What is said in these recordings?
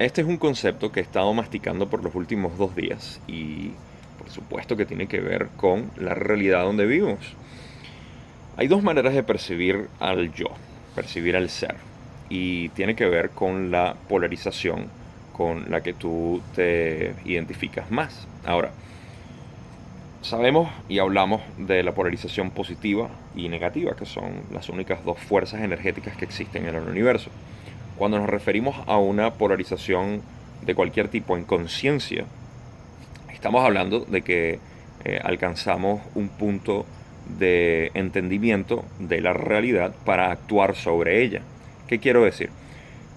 Este es un concepto que he estado masticando por los últimos 2 días y por supuesto que tiene que ver con la realidad donde vivimos. Hay dos maneras de percibir al yo, percibir al ser, y tiene que ver con la polarización con la que tú te identificas más. Ahora, sabemos y hablamos de la polarización positiva y negativa, que son las únicas dos fuerzas energéticas que existen en el universo. Cuando nos referimos a una polarización de cualquier tipo en conciencia, estamos hablando de que alcanzamos un punto de entendimiento de la realidad para actuar sobre ella. ¿Qué quiero decir?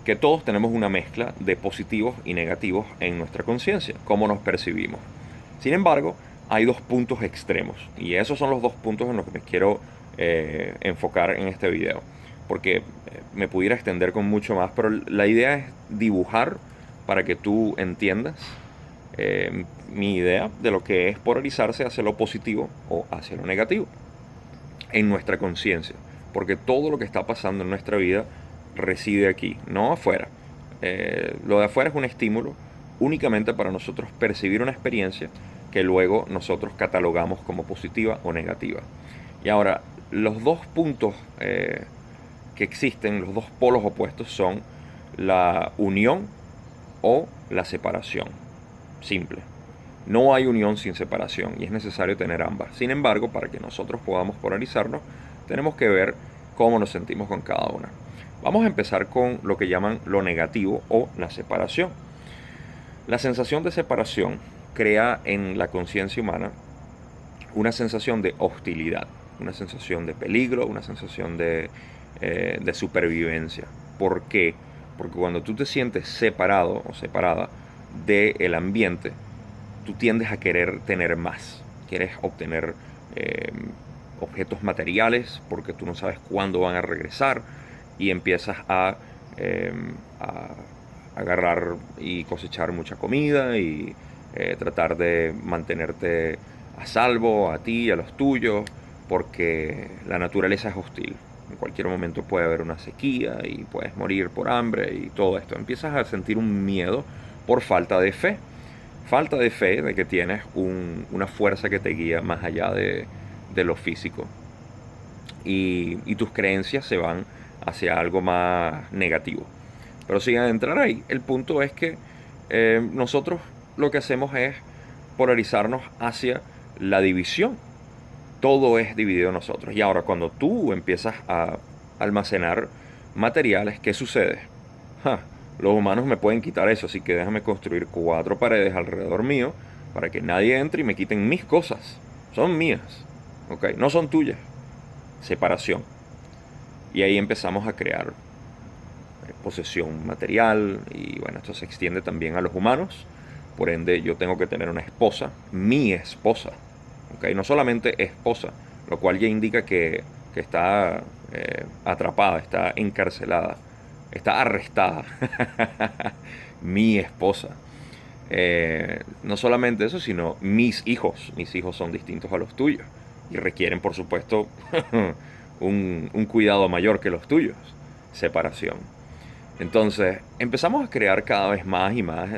Que todos tenemos una mezcla de positivos y negativos en nuestra conciencia, cómo nos percibimos. Sin embargo, hay dos puntos extremos, y esos son los dos puntos en los que me quiero enfocar en este video, porque me pudiera extender con mucho más, pero la idea es dibujar para que tú entiendas mi idea de lo que es polarizarse hacia lo positivo o hacia lo negativo en nuestra conciencia, porque todo lo que está pasando en nuestra vida reside aquí, no afuera. Lo de afuera es un estímulo únicamente para nosotros percibir una experiencia que luego nosotros catalogamos como positiva o negativa. Y ahora, los dos puntos que existen, los dos polos opuestos son la unión o la separación. Simple. No hay unión sin separación y es necesario tener ambas. Sin embargo, para que nosotros podamos polarizarnos, tenemos que ver cómo nos sentimos con cada una. Vamos a empezar con lo que llaman lo negativo o la separación. La sensación de separación crea en la conciencia humana una sensación de hostilidad, una sensación de peligro, una sensación de supervivencia. ¿Por qué? Porque cuando tú te sientes separado o separada del ambiente, tú tiendes a querer tener más, quieres obtener objetos materiales porque tú no sabes cuándo van a regresar y empiezas a agarrar y cosechar mucha comida y tratar de mantenerte a salvo a ti y a los tuyos porque la naturaleza es hostil. En cualquier momento puede haber una sequía y puedes morir por hambre y todo esto. Empiezas a sentir un miedo por falta de fe. Falta de fe de que tienes una fuerza que te guía más allá de lo físico. Y tus creencias se van hacia algo más negativo. Pero sin adentrar ahí, el punto es que nosotros lo que hacemos es polarizarnos hacia la división. Todo es dividido en nosotros. Y ahora cuando tú empiezas a almacenar materiales, ¿qué sucede? Ja, los humanos me pueden quitar eso, así que déjame construir 4 paredes alrededor mío para que nadie entre y me quiten mis cosas. Son mías, ¿ok? No son tuyas. Separación. Y ahí empezamos a crear posesión material y bueno, esto se extiende también a los humanos. Por ende, yo tengo que tener una esposa, mi esposa, ¿okay? No solamente esposa, lo cual ya indica que está atrapada, está encarcelada, está arrestada. Mi esposa. No solamente eso, sino mis hijos. Mis hijos son distintos a los tuyos y requieren, por supuesto, un cuidado mayor que los tuyos. Separación. Entonces, empezamos a crear cada vez más y más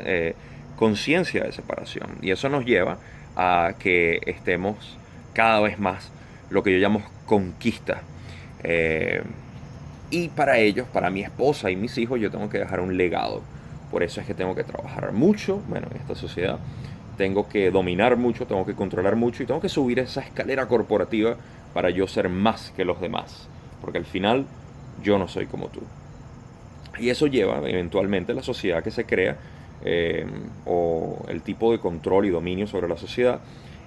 conciencia de separación. Y eso nos lleva a que estemos cada vez más lo que yo llamo conquista. Eh, y para ellos, para mi esposa y mis hijos, yo tengo que dejar un legado. Por eso es que tengo que trabajar mucho, bueno, en esta sociedad. Tengo que dominar mucho, tengo que controlar mucho y tengo que subir esa escalera corporativa para yo ser más que los demás. Porque al final yo no soy como tú. Y eso lleva eventualmente a la sociedad que se crea o el tipo de control y dominio sobre la sociedad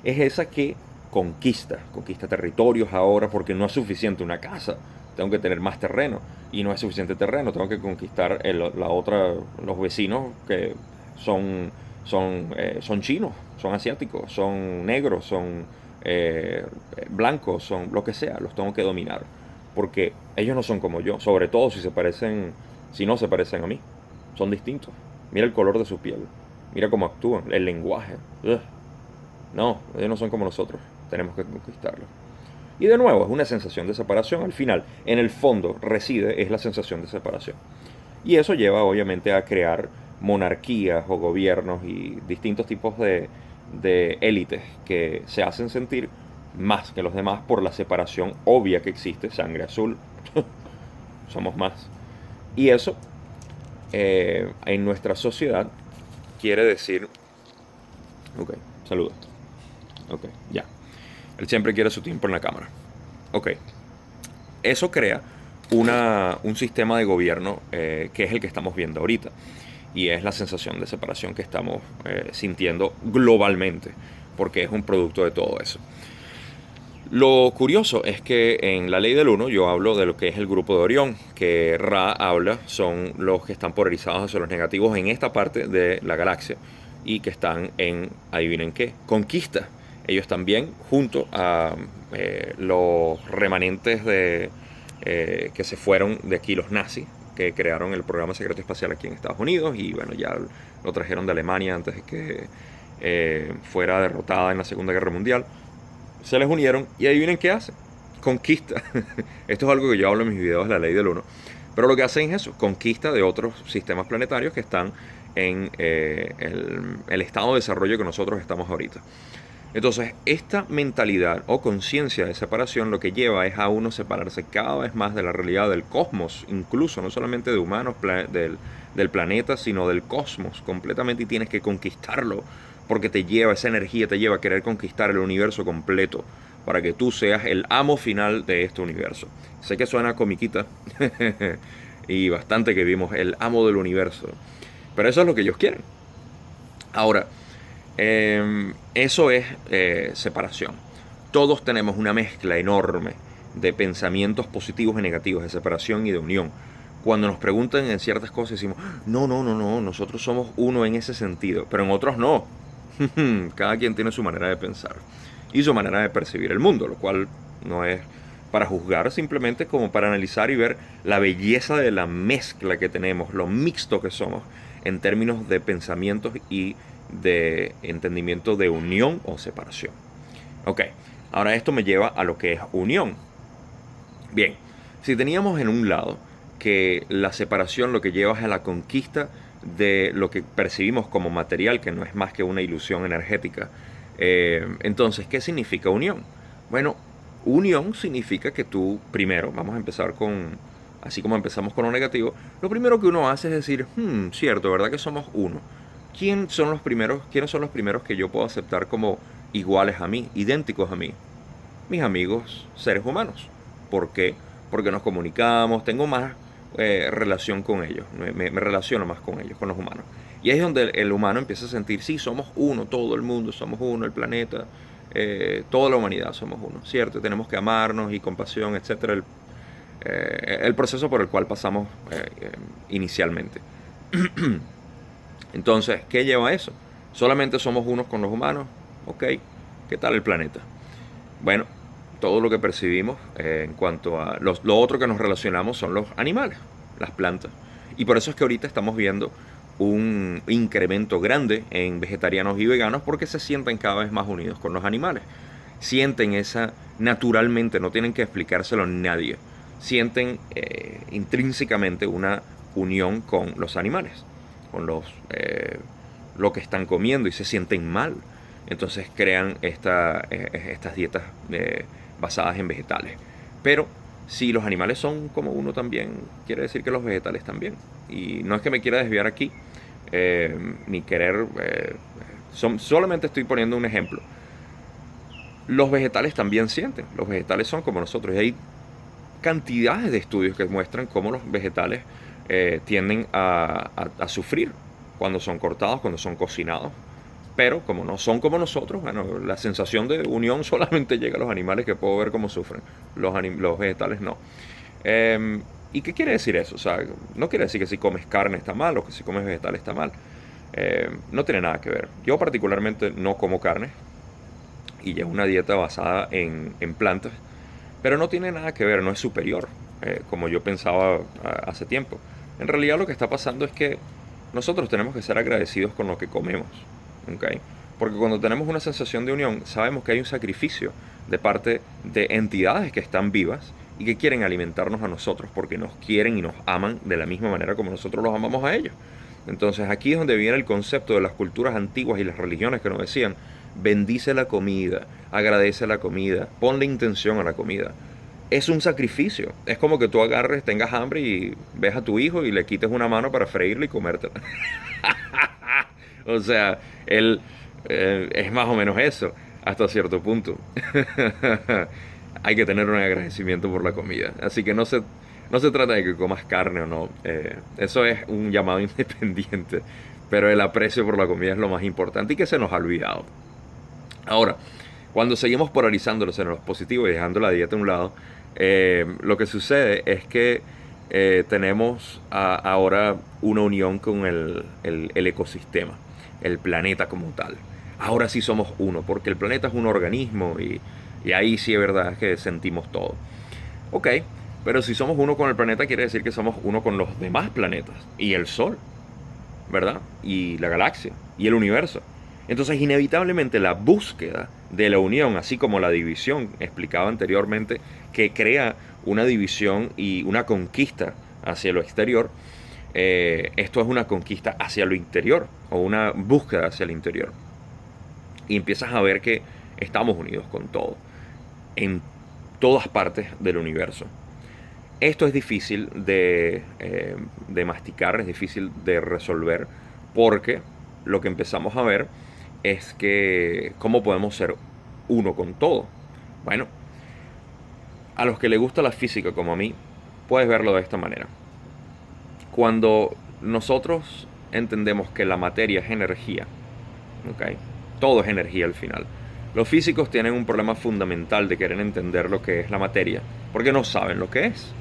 es esa que conquista territorios ahora porque no es suficiente una casa, tengo que tener más terreno y no es suficiente terreno, tengo que conquistar los vecinos que son chinos, son asiáticos, son negros, son blancos, son lo que sea, los tengo que dominar porque ellos no son como yo, sobre todo si no se parecen a mí, son distintos. Mira el color de su piel, mira cómo actúan, el lenguaje. Ugh. No, ellos no son como nosotros, tenemos que conquistarlos. Y de nuevo, es una sensación de separación. Al final, en el fondo, reside es la sensación de separación. Y eso lleva obviamente a crear monarquías o gobiernos y distintos tipos de élites que se hacen sentir más que los demás por la separación obvia que existe, sangre azul, somos más. Y eso en nuestra sociedad quiere decir, ok, saluda, ok, ya, él siempre quiere su tiempo en la cámara, ok, eso crea un sistema de gobierno que es el que estamos viendo ahorita y es la sensación de separación que estamos sintiendo globalmente porque es un producto de todo eso. Lo curioso es que en la ley del uno yo hablo de lo que es el grupo de Orión, que Ra habla son los que están polarizados hacia los negativos en esta parte de la galaxia y que están en, adivinen qué, conquista. Ellos también, junto a los remanentes que se fueron de aquí, los nazis, que crearon el programa secreto espacial aquí en Estados Unidos y bueno, ya lo trajeron de Alemania antes de que fuera derrotada en la Segunda Guerra Mundial. Se les unieron y adivinen qué hacen. Conquista. Esto es algo que yo hablo en mis videos de la ley del uno. Pero lo que hacen es eso, conquista de otros sistemas planetarios que están en el estado de desarrollo que nosotros estamos ahorita. Entonces, esta mentalidad o conciencia de separación lo que lleva es a uno separarse cada vez más de la realidad del cosmos, incluso no solamente de humanos del planeta, sino del cosmos completamente, y tienes que conquistarlo porque te lleva, esa energía te lleva a querer conquistar el universo completo para que tú seas el amo final de este universo. Sé que suena comiquita y bastante que vimos el amo del universo, pero eso es lo que ellos quieren. Ahora, eso es separación. Todos tenemos una mezcla enorme de pensamientos positivos y negativos, de separación y de unión. Cuando nos preguntan en ciertas cosas decimos, no, nosotros somos uno en ese sentido, pero en otros no. Cada quien tiene su manera de pensar y su manera de percibir el mundo, lo cual no es para juzgar, simplemente como para analizar y ver la belleza de la mezcla que tenemos, lo mixto que somos en términos de pensamientos y de entendimiento de unión o separación. Ok, ahora esto me lleva a lo que es unión. Bien, si teníamos en un lado que la separación lo que lleva es a la conquista de lo que percibimos como material, que no es más que una ilusión energética. Entonces, ¿qué significa unión? Bueno, unión significa que tú, primero, vamos a empezar con, así como empezamos con lo negativo, lo primero que uno hace es decir, cierto, ¿verdad que somos uno? ¿Quiénes son los primeros que yo puedo aceptar como iguales a mí, idénticos a mí? Mis amigos, seres humanos. ¿Por qué? Porque nos comunicamos, tengo más relación con ellos, me relaciono más con ellos, con los humanos. Y ahí es donde el humano empieza a sentir, sí, somos uno, todo el mundo somos uno, el planeta, toda la humanidad somos uno, ¿cierto? Tenemos que amarnos y compasión, etcétera. El proceso por el cual pasamos inicialmente. Entonces, ¿qué lleva a eso? ¿Solamente somos unos con los humanos? Ok, ¿qué tal el planeta? Bueno, todo lo que percibimos en cuanto a lo otro que nos relacionamos son los animales, las plantas. Y por eso es que ahorita estamos viendo un incremento grande en vegetarianos y veganos porque se sienten cada vez más unidos con los animales. Sienten esa naturalmente, no tienen que explicárselo a nadie. Sienten intrínsecamente una unión con los animales, con lo que están comiendo y se sienten mal. Entonces crean estas dietas basadas en vegetales. Pero si los animales son como uno también, quiere decir que los vegetales también. Y no es que me quiera desviar aquí, ni querer... solamente estoy poniendo un ejemplo. Los vegetales también sienten. Los vegetales son como nosotros. Y hay cantidades de estudios que muestran cómo los vegetales tienden a sufrir cuando son cortados, cuando son cocinados. Pero como no son como nosotros, bueno, la sensación de unión solamente llega a los animales, que puedo ver cómo sufren. Los vegetales no. ¿Y qué quiere decir eso? O sea, no quiere decir que si comes carne está mal o que si comes vegetales está mal. No tiene nada que ver. Yo particularmente no como carne y llevo una dieta basada en plantas, pero no tiene nada que ver, no es superior, como yo pensaba hace tiempo. En realidad lo que está pasando es que nosotros tenemos que ser agradecidos con lo que comemos. ¿Okay? Porque cuando tenemos una sensación de unión, sabemos que hay un sacrificio de parte de entidades que están vivas y que quieren alimentarnos a nosotros porque nos quieren y nos aman de la misma manera como nosotros los amamos a ellos. Entonces aquí es donde viene el concepto de las culturas antiguas y las religiones que nos decían, bendice la comida, agradece la comida, ponle intención a la comida. Es un sacrificio. Es como que tú agarres, tengas hambre y ves a tu hijo y le quites una mano para freírle y comértela. O sea, él es más o menos eso, hasta cierto punto. Hay que tener un agradecimiento por la comida. Así que no se trata de que comas carne o no. Eso es un llamado independiente. Pero el aprecio por la comida es lo más importante y que se nos ha olvidado. Ahora, cuando seguimos polarizándolo en los positivos y dejando la dieta a un lado, lo que sucede es que tenemos ahora una unión con el ecosistema, el planeta como tal. Ahora sí somos uno, porque el planeta es un organismo y ahí sí es verdad que sentimos todo. Ok, pero si somos uno con el planeta quiere decir que somos uno con los demás planetas y el Sol, ¿verdad? Y la galaxia y el universo. Entonces, inevitablemente la búsqueda de la unión, así como la división explicaba anteriormente, que crea una división y una conquista hacia lo exterior, esto es una conquista hacia lo interior o una búsqueda hacia el interior. Y empiezas a ver que estamos unidos con todo, en todas partes del universo. Esto es difícil de masticar, es difícil de resolver, porque lo que empezamos a ver es que cómo podemos ser uno con todo. Bueno, a los que les gusta la física como a mí, puedes verlo de esta manera. Cuando nosotros entendemos que la materia es energía, ¿ok? Todo es energía al final. Los físicos tienen un problema fundamental de querer entender lo que es la materia, porque no saben lo que es.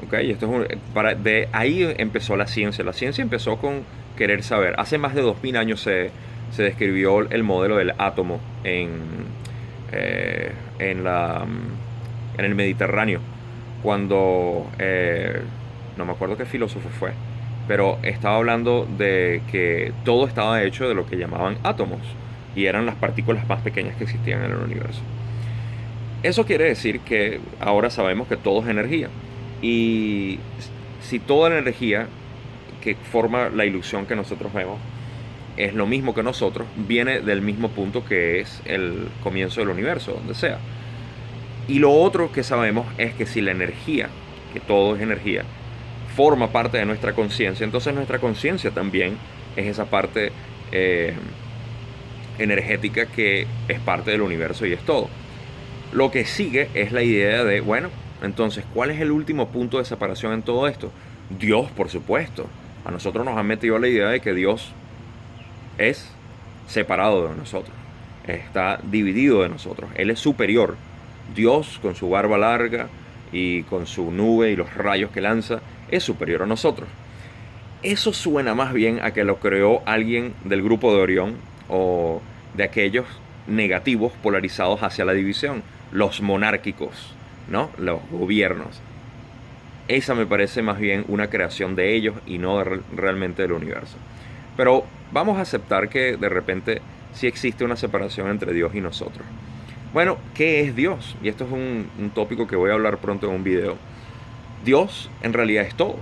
¿Okay? Esto es de ahí empezó la ciencia. La ciencia empezó con querer saber. Hace más de 2000 años se describió el modelo del átomo eh, en, la, en el Mediterráneo, cuando no me acuerdo qué filósofo fue, pero estaba hablando de que todo estaba hecho de lo que llamaban átomos y eran las partículas más pequeñas que existían en el universo. Eso quiere decir que ahora sabemos que todo es energía. Y si toda la energía que forma la ilusión que nosotros vemos es lo mismo que nosotros, viene del mismo punto que es el comienzo del universo, donde sea. Y lo otro que sabemos es que si la energía, que todo es energía, forma parte de nuestra conciencia, entonces nuestra conciencia también es esa parte energética que es parte del universo y es todo. Lo que sigue es la idea de, bueno, entonces, ¿cuál es el último punto de separación en todo esto? Dios, por supuesto. A nosotros nos han metido la idea de que Dios es separado de nosotros, está dividido de nosotros, Él es superior. Dios, con su barba larga y con su nube y los rayos que lanza, es superior a nosotros. Eso suena más bien a que lo creó alguien del grupo de Orión o de aquellos negativos polarizados hacia la división, los monárquicos, ¿no? Los gobiernos. Esa me parece más bien una creación de ellos y no realmente del universo. Pero vamos a aceptar que de repente sí existe una separación entre Dios y nosotros. Bueno, ¿qué es Dios? Y esto es un tópico que voy a hablar pronto en un video. Dios en realidad es todo.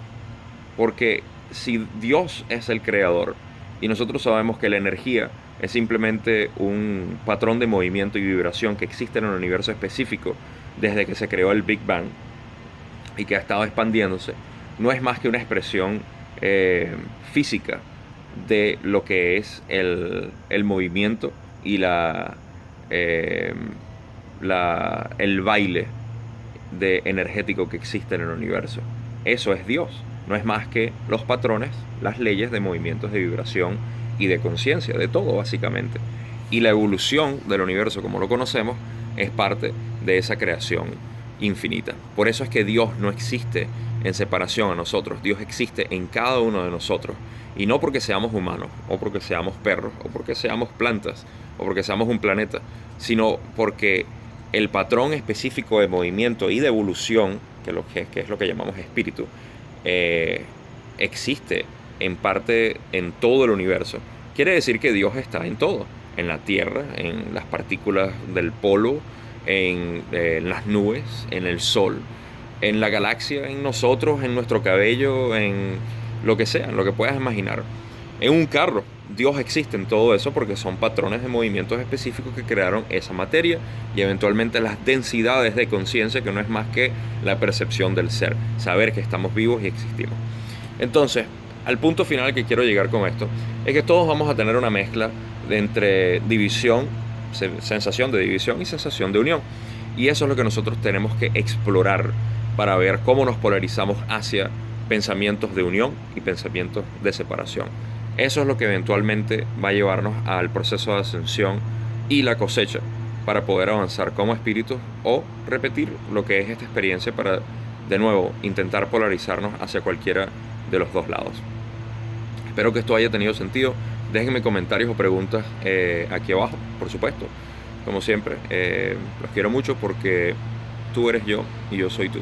Porque si Dios es el creador y nosotros sabemos que la energía es simplemente un patrón de movimiento y vibración que existe en un universo específico desde que se creó el Big Bang y que ha estado expandiéndose, no es más que una expresión física de lo que es el movimiento y el baile energético que existe en el universo. Eso es Dios, no es más que los patrones, las leyes de movimientos de vibración y de conciencia, de todo básicamente. Y la evolución del universo como lo conocemos es parte de esa creación infinita. Por eso es que Dios no existe en separación a nosotros. Dios existe en cada uno de nosotros. Y no porque seamos humanos, o porque seamos perros, o porque seamos plantas, o porque seamos un planeta, sino porque el patrón específico de movimiento y de evolución, que es lo que llamamos espíritu, existe en parte en todo el universo. Quiere decir que Dios está en todo, en la tierra, en las partículas del polvo, en las nubes, en el sol, en la galaxia, en nosotros, en nuestro cabello, en lo que sea, en lo que puedas imaginar. En un carro, Dios existe en todo eso porque son patrones de movimientos específicos que crearon esa materia y eventualmente las densidades de conciencia, que no es más que la percepción del ser, saber que estamos vivos y existimos. Entonces, al punto final que quiero llegar con esto es que todos vamos a tener una mezcla entre división, sensación de división y sensación de unión. Y eso es lo que nosotros tenemos que explorar para ver cómo nos polarizamos hacia pensamientos de unión y pensamientos de separación. Eso es lo que eventualmente va a llevarnos al proceso de ascensión y la cosecha para poder avanzar como espíritus o repetir lo que es esta experiencia para, de nuevo, intentar polarizarnos hacia cualquiera de los dos lados. Espero que esto haya tenido sentido. Déjenme comentarios o preguntas aquí abajo, por supuesto. Como siempre, los quiero mucho porque tú eres yo y yo soy tú.